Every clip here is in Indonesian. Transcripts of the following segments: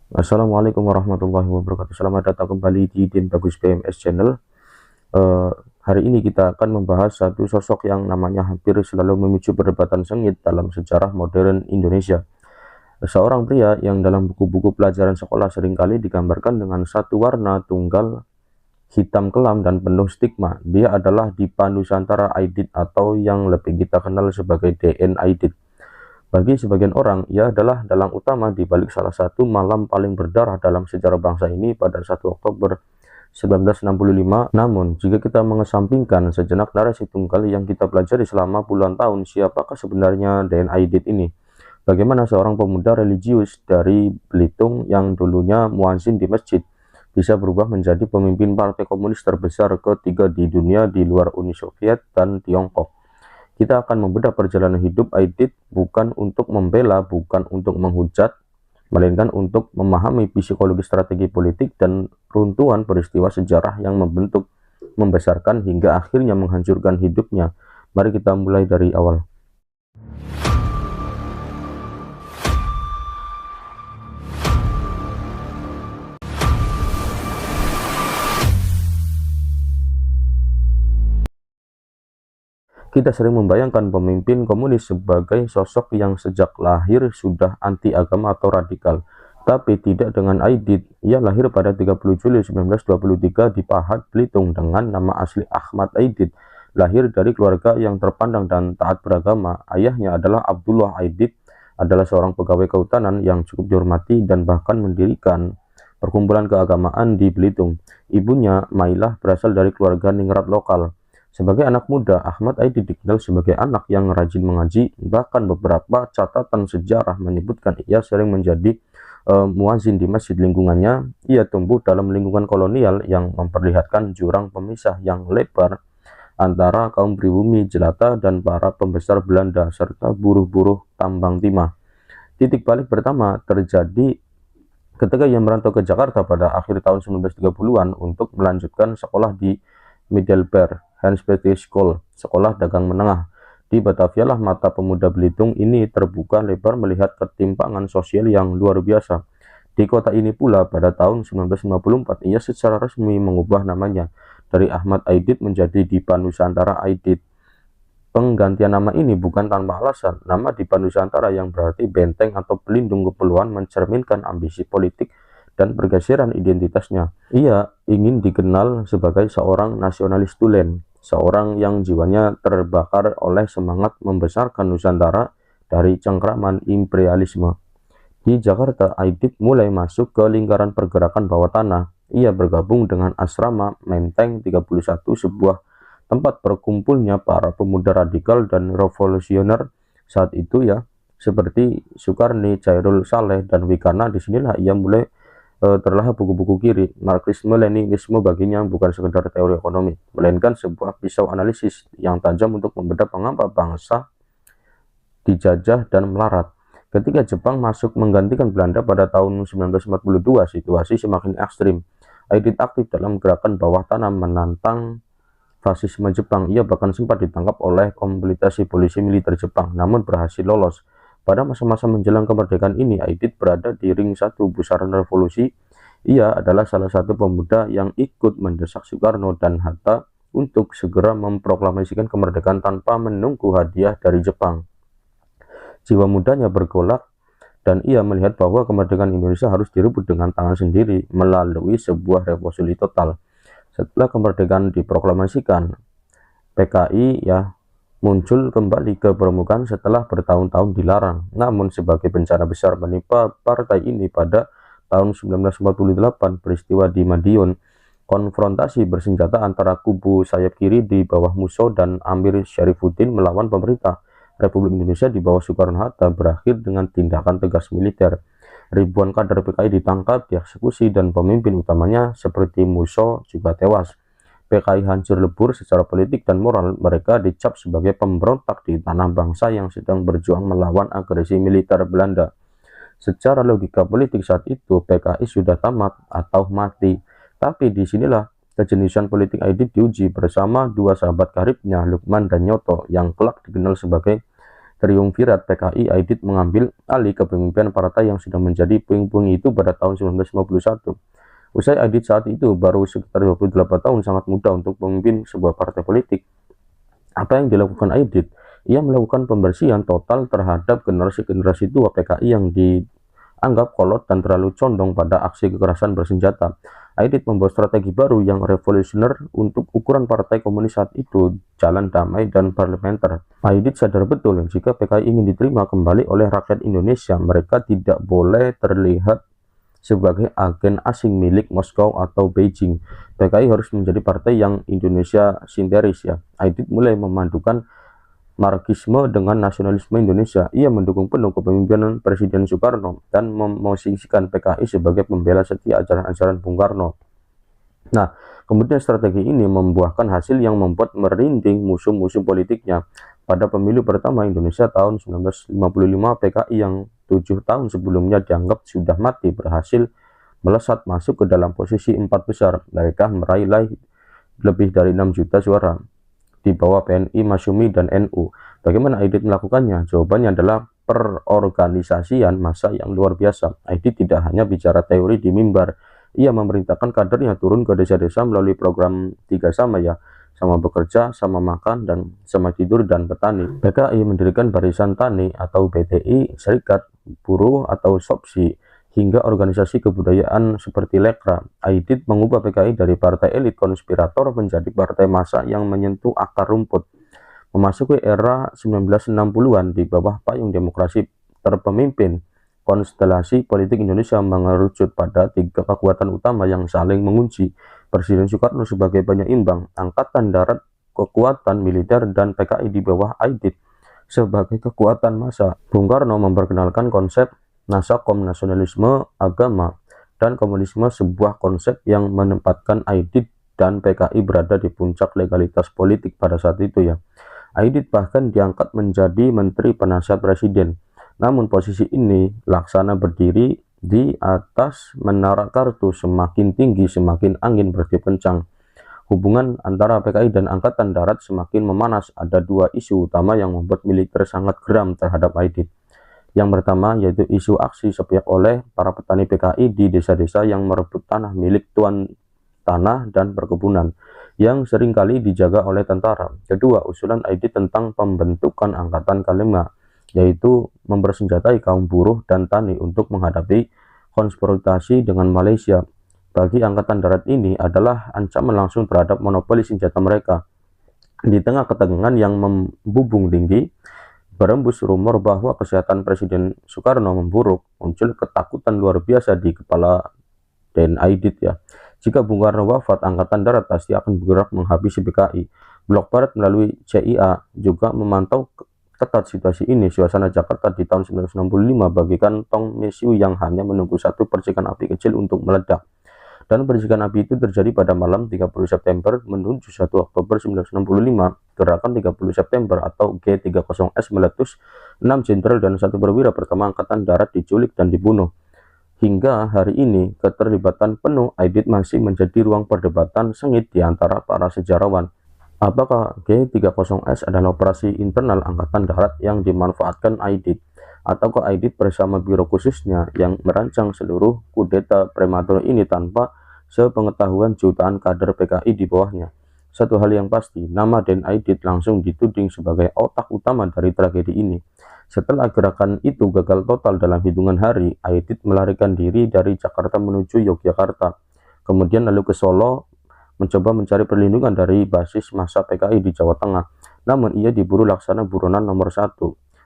Assalamualaikum warahmatullahi wabarakatuh. Selamat datang kembali di Din Bagus BMS Channel. Eh, Hari ini kita akan membahas satu sosok yang namanya hampir selalu memicu perdebatan sengit dalam sejarah modern Indonesia. Seorang pria yang dalam buku-buku pelajaran sekolah seringkali digambarkan dengan satu warna tunggal, hitam kelam dan penuh stigma. Dia adalah Dipa Nusantara Aidit atau yang lebih kita kenal sebagai DN Aidit. Bagi sebagian orang, ia adalah dalang utama di balik salah satu malam paling berdarah dalam sejarah bangsa ini pada 1 Oktober 1965. Namun, jika kita mengesampingkan sejenak narasi tunggal yang kita pelajari selama puluhan tahun, siapakah sebenarnya DN Aidit ini? Bagaimana seorang pemuda religius dari Belitung yang dulunya muadzin di masjid bisa berubah menjadi pemimpin partai komunis terbesar ketiga di dunia di luar Uni Soviet dan Tiongkok? Kita akan membedah perjalanan hidup Aidit bukan untuk membela, bukan untuk menghujat, melainkan untuk memahami psikologi strategi politik dan runtuhan peristiwa sejarah yang membentuk, membesarkan hingga akhirnya menghancurkan hidupnya. Mari kita mulai dari awal. Kita sering membayangkan pemimpin komunis sebagai sosok yang sejak lahir sudah anti agama atau radikal. Tapi tidak dengan Aidit. Ia lahir pada 30 Juli 1923 di Pahat, Belitung dengan nama asli Ahmad Aidit. Lahir dari keluarga yang terpandang dan taat beragama. Ayahnya adalah Abdullah Aidit, adalah seorang pegawai kehutanan yang cukup dihormati dan bahkan mendirikan perkumpulan keagamaan di Belitung. Ibunya, Mailah, berasal dari keluarga ningrat lokal. Sebagai anak muda, Ahmad Aidit dikenal sebagai anak yang rajin mengaji, bahkan beberapa catatan sejarah menyebutkan ia sering menjadi muazin di masjid lingkungannya. Ia tumbuh dalam lingkungan kolonial yang memperlihatkan jurang pemisah yang lebar antara kaum pribumi jelata dan para pembesar Belanda serta buruh-buruh tambang timah. Titik balik pertama terjadi ketika ia merantau ke Jakarta pada akhir tahun 1930-an untuk melanjutkan sekolah di Middelburg Handelsblad School, sekolah dagang menengah. Di Batavia lah mata pemuda Belitung ini terbuka lebar melihat ketimpangan sosial yang luar biasa. Di kota ini pula pada tahun 1954 ia secara resmi mengubah namanya dari Ahmad Aidit menjadi Dipa Nusantara Aidit. Penggantian nama ini bukan tanpa alasan. Nama Dipa Nusantara yang berarti benteng atau pelindung kepulauan mencerminkan ambisi politik dan pergeseran identitasnya. Ia ingin dikenal sebagai seorang nasionalis tulen, seorang yang jiwanya terbakar oleh semangat membesarkan Nusantara dari cengkraman imperialisme. Di Jakarta, Aidit mulai masuk ke lingkaran pergerakan bawah tanah. Ia bergabung dengan Asrama Menteng 31, sebuah tempat berkumpulnya para pemuda radikal dan revolusioner saat itu ya, seperti Sukarni, Chairul Saleh, dan Wikana. Disinilah ia mulai terlahir buku-buku kiri. Marxisme-Leninisme baginya bukan sekedar teori ekonomi, melainkan sebuah pisau analisis yang tajam untuk membedah mengapa bangsa dijajah dan melarat. Ketika Jepang masuk menggantikan Belanda pada tahun 1942, situasi semakin ekstrim. Aidit aktif dalam gerakan bawah tanah menantang fasisme Jepang. Ia bahkan sempat ditangkap oleh komunitas polisi militer Jepang, namun berhasil lolos. Pada masa-masa menjelang kemerdekaan ini, Aidit berada di ring satu pusaran revolusi. Ia adalah salah satu pemuda yang ikut mendesak Soekarno dan Hatta untuk segera memproklamasikan kemerdekaan tanpa menunggu hadiah dari Jepang. Jiwa mudanya bergolak dan ia melihat bahwa kemerdekaan Indonesia harus direbut dengan tangan sendiri melalui sebuah revolusi total. Setelah kemerdekaan diproklamasikan, PKI ya muncul kembali ke permukaan setelah bertahun-tahun dilarang. Namun sebagai bencana besar menimpa partai ini pada tahun 1948, peristiwa di Madiun, konfrontasi bersenjata antara kubu sayap kiri di bawah Musso dan Amir Syarifuddin melawan pemerintah Republik Indonesia di bawah Soekarno-Hatta berakhir dengan tindakan tegas militer. Ribuan kader PKI ditangkap, dieksekusi, dan pemimpin utamanya seperti Musso juga tewas. PKI hancur lebur secara politik dan moral. Mereka dicap sebagai pemberontak di tanah bangsa yang sedang berjuang melawan agresi militer Belanda. Secara logika politik saat itu, PKI sudah tamat atau mati. Tapi disinilah kejeniusan politik Aidit diuji bersama dua sahabat karibnya, Lukman dan Nyoto, yang kelak dikenal sebagai triumvirat PKI, Aidit mengambil alih kepemimpinan partai yang sudah menjadi puing-puing itu pada tahun 1951. Usai Aidit saat itu baru sekitar 28 tahun, sangat muda untuk memimpin sebuah partai politik. Apa yang dilakukan Aidit? Ia melakukan pembersihan total terhadap generasi-generasi tua PKI yang dianggap kolot dan terlalu condong pada aksi kekerasan bersenjata. Aidit membuat strategi baru yang revolusioner untuk ukuran partai komunis saat itu, jalan damai dan parlementer. Aidit sadar betul jika PKI ingin diterima kembali oleh rakyat Indonesia, mereka tidak boleh terlihat sebagai agen asing milik Moskow atau Beijing. PKI harus menjadi partai yang Indonesia sentris ya. Aidit mulai memandukan Marxisme dengan nasionalisme Indonesia. Ia mendukung penuh kepemimpinan Presiden Soekarno dan memosisikan PKI sebagai pembela setia ajaran-ajaran Bung Karno. Nah, kemudian strategi ini membuahkan hasil yang membuat merinding musuh-musuh politiknya. Pada pemilu pertama Indonesia tahun 1955, PKI yang 7 tahun sebelumnya dianggap sudah mati berhasil melesat masuk ke dalam posisi 4 besar. Mereka meraih lebih dari 6 juta suara di bawah PNI, Masyumi, dan NU. Bagaimana Aidit melakukannya? Jawabannya adalah perorganisasian massa yang luar biasa. Aidit tidak hanya bicara teori di mimbar, ia memerintahkan kadernya turun ke desa-desa melalui program 3 sama ya, sama bekerja, sama makan, dan sama tidur dan petani. PKI mendirikan Barisan Tani atau BTI, Serikat Buruh atau SOPSI, hingga organisasi kebudayaan seperti Lekra. Aidit mengubah PKI dari partai elit konspirator menjadi partai massa yang menyentuh akar rumput. Memasuki era 1960-an di bawah payung demokrasi terpemimpin, konstelasi politik Indonesia mengerucut pada 3 kekuatan utama yang saling mengunci. Presiden Soekarno sebagai penyeimbang, Angkatan Darat, kekuatan militer, dan PKI di bawah Aidit sebagai kekuatan massa. Bung Karno memperkenalkan konsep Nasakom, nasionalisme agama, dan komunisme, sebuah konsep yang menempatkan Aidit dan PKI berada di puncak legalitas politik pada saat itu ya. Aidit bahkan diangkat menjadi Menteri Penasihat Presiden. Namun posisi ini laksana berdiri di atas menara kartu, semakin tinggi semakin angin bertiup kencang. Hubungan antara PKI dan Angkatan Darat semakin memanas. Ada 2 isu utama yang membuat militer sangat geram terhadap Aidit. Yang pertama yaitu isu aksi sepihak oleh para petani PKI di desa-desa yang merebut tanah milik tuan tanah dan perkebunan yang seringkali dijaga oleh tentara. Kedua, usulan Aidit tentang pembentukan Angkatan K5, yaitu mempersenjatai kaum buruh dan tani untuk menghadapi konfrontasi dengan Malaysia. Bagi Angkatan Darat ini adalah ancaman langsung terhadap monopoli senjata mereka. Di tengah ketegangan yang membubung tinggi, berembus rumor bahwa kesehatan Presiden Soekarno memburuk, muncul ketakutan luar biasa di kepala Dan Aidit ya. Jika Bung Karno wafat, Angkatan Darat pasti akan bergerak menghabisi PKI. Blok Barat melalui CIA juga memantau ketat situasi ini. Suasana Jakarta di tahun 1965 bagikan tong mesiu yang hanya menunggu satu percikan api kecil untuk meledak. Dan percikan api itu terjadi pada malam 30 September menuju 1 Oktober 1965. Gerakan 30 September atau G30S meletus, 6 jenderal dan 1 perwira pertama Angkatan Darat diculik dan dibunuh. Hingga hari ini, keterlibatan penuh Aidit masih menjadi ruang perdebatan sengit di antara para sejarawan. Apakah G30S adalah operasi internal Angkatan Darat yang dimanfaatkan Aidit? Ataukah Aidit bersama biro khususnya yang merancang seluruh kudeta prematur ini tanpa sepengetahuan jutaan kader PKI di bawahnya? Satu hal yang pasti, nama Dan Aidit langsung dituding sebagai otak utama dari tragedi ini. Setelah gerakan itu gagal total dalam hitungan hari, Aidit melarikan diri dari Jakarta menuju Yogyakarta, kemudian lalu ke Solo, mencoba mencari perlindungan dari basis massa PKI di Jawa Tengah. Namun ia diburu laksana buronan nomor 1.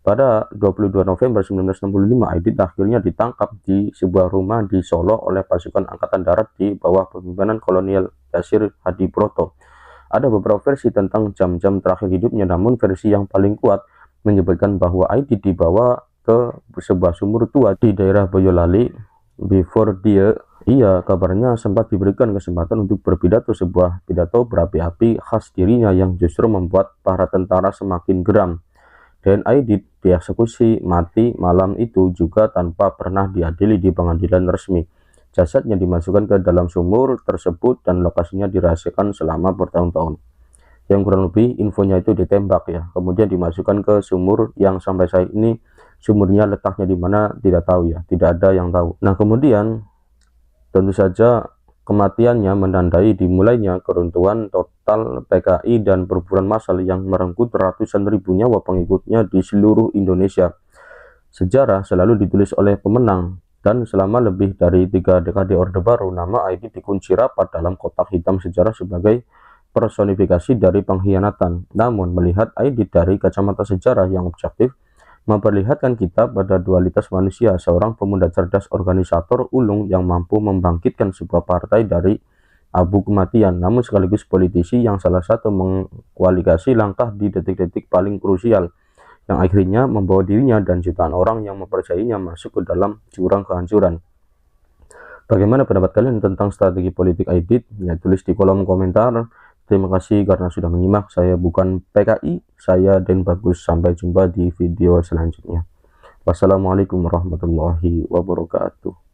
Pada 22 November 1965, Aidit akhirnya ditangkap di sebuah rumah di Solo oleh pasukan Angkatan Darat di bawah pemimpinan Kolonel Yasir Hadibroto. Ada beberapa versi tentang jam-jam terakhir hidupnya, namun versi yang paling kuat menyebutkan bahwa Aidit dibawa ke sebuah sumur tua di daerah Boyolali. Before ia kabarnya sempat diberikan kesempatan untuk berpidato, sebuah pidato berapi-api khas dirinya yang justru membuat para tentara semakin geram. Dan Aidit dieksekusi mati malam itu juga tanpa pernah diadili di pengadilan resmi. Jasadnya dimasukkan ke dalam sumur tersebut dan lokasinya dirahasiakan selama bertahun-tahun. yang kurang lebih infonya itu ditembak ya, kemudian dimasukkan ke sumur yang sampai saat ini sumurnya letaknya di mana tidak tahu ya, tidak ada yang tahu. Nah, kemudian tentu saja kematiannya menandai dimulainya keruntuhan total PKI dan perburuan massal yang merenggut ratusan ribu nyawa pengikutnya di seluruh Indonesia. Sejarah selalu ditulis oleh pemenang, dan selama lebih dari 3 dekade Orde Baru, nama Aidit dikunci rapat dalam kotak hitam sejarah sebagai personifikasi dari pengkhianatan. Namun, melihat Aidit dari kacamata sejarah yang objektif, memperlihatkan kita pada dualitas manusia, seorang pemuda cerdas, organisator ulung yang mampu membangkitkan sebuah partai dari abu kematian, namun sekaligus politisi yang salah satu mengkualifikasi langkah di detik-detik paling krusial, yang akhirnya membawa dirinya dan jutaan orang yang mempercayainya masuk ke dalam jurang kehancuran. Bagaimana pendapat kalian tentang strategi politik Aidit? Ya, tulis di kolom komentar. Terima kasih karena sudah menyimak. Saya bukan PKI, saya Den Bagus. Sampai jumpa di video selanjutnya. Wassalamualaikum warahmatullahi wabarakatuh.